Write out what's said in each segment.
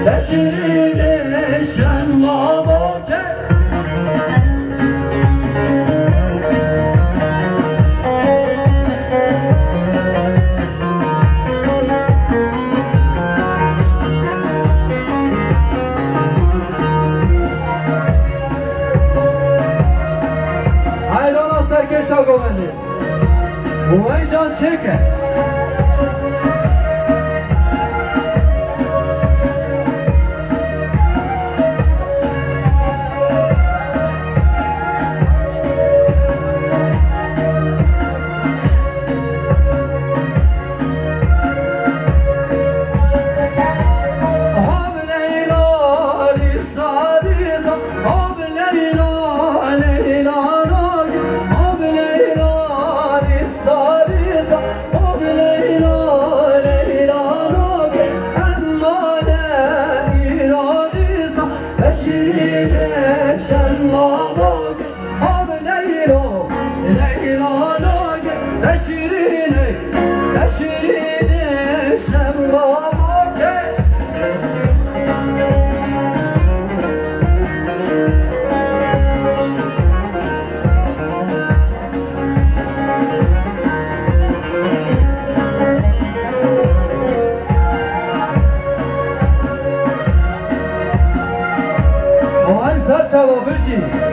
لشرين الشمامك Hayrana serkeş ağabeyler bu heyecan çeker. Çava bıcı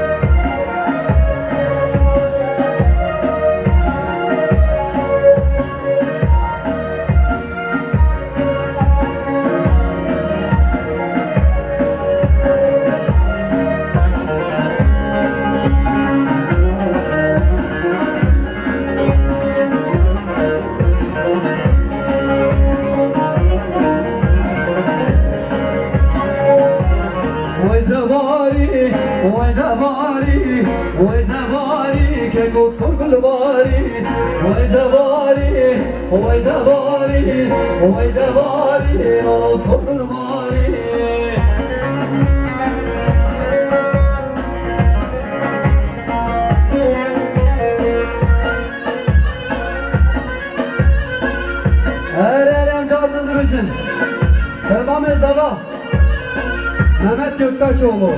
Mehmet Göktaşoğlu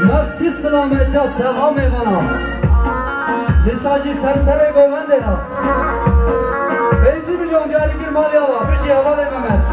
Nafsi Sılametya Tevam Evana Lisacı Sersere Govendera 5 milyon değerli bir mal yava bir şey hava Mehmet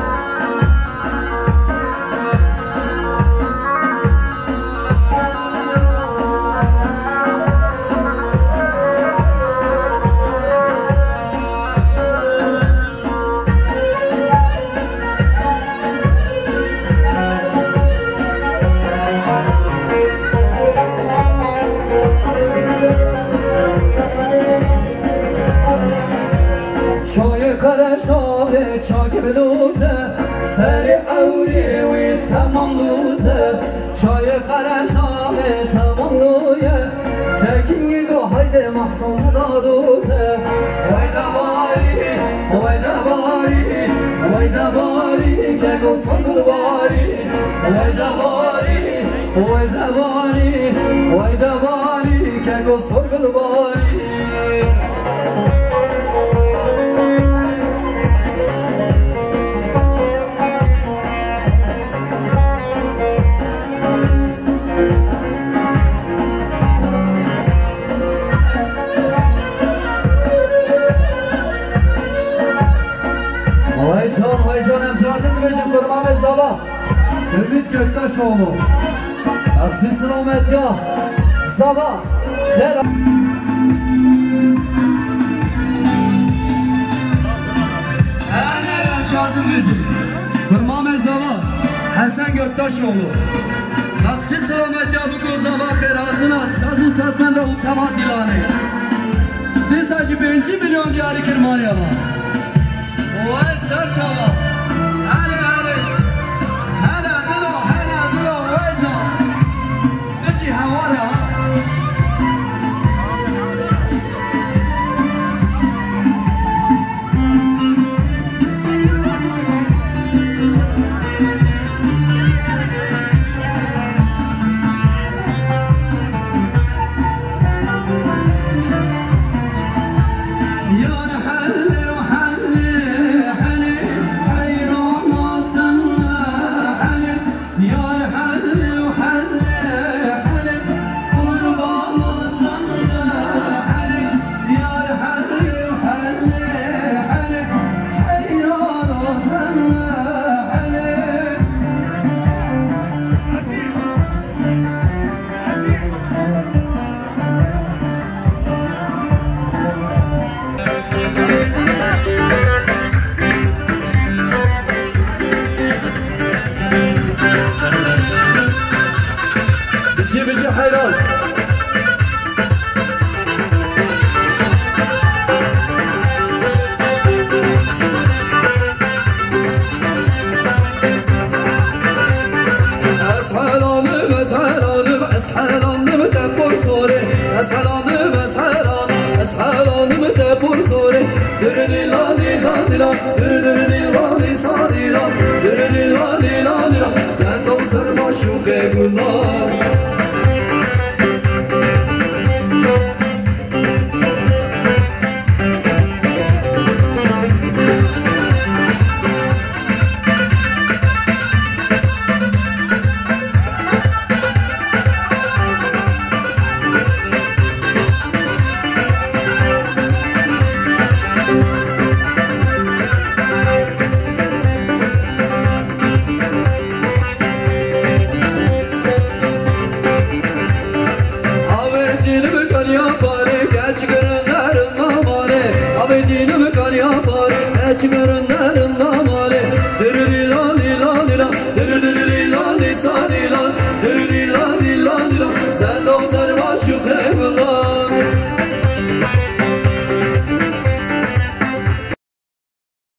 چاک بلوزه سر عوری و تمام دوزه چای قرشامه تمام دویه تکینگی گو hayde محصول دادوزه وای دباری وای دباری وای دباری که گو سنگل باری وای دباری وای دباری وای دباری که گو سنگل باری Vay canım çağırdın beşim kurmam sabah Ümit Göktaşoğlu Aksi selamet ya sabah her Her çağırdın beşim kurmam sabah Hasan Göktaşoğlu Aksi selamet ya bu sabah heratına sazı sazmende utama dilane Disacı 5 milyon diyarı kirmani ama Vay sarçala Hadi hadi Hala dilo Vay can Beşi hava ya حيران اسحلانم تپور سوره اسحلانم تپور سوره درنی لانی لانیلا درنی لانی سانیلا درنی لانی لانیلا زندان سرما شوق گلار çıkarınların namale dırırı lali lali la dırırı lali sadi la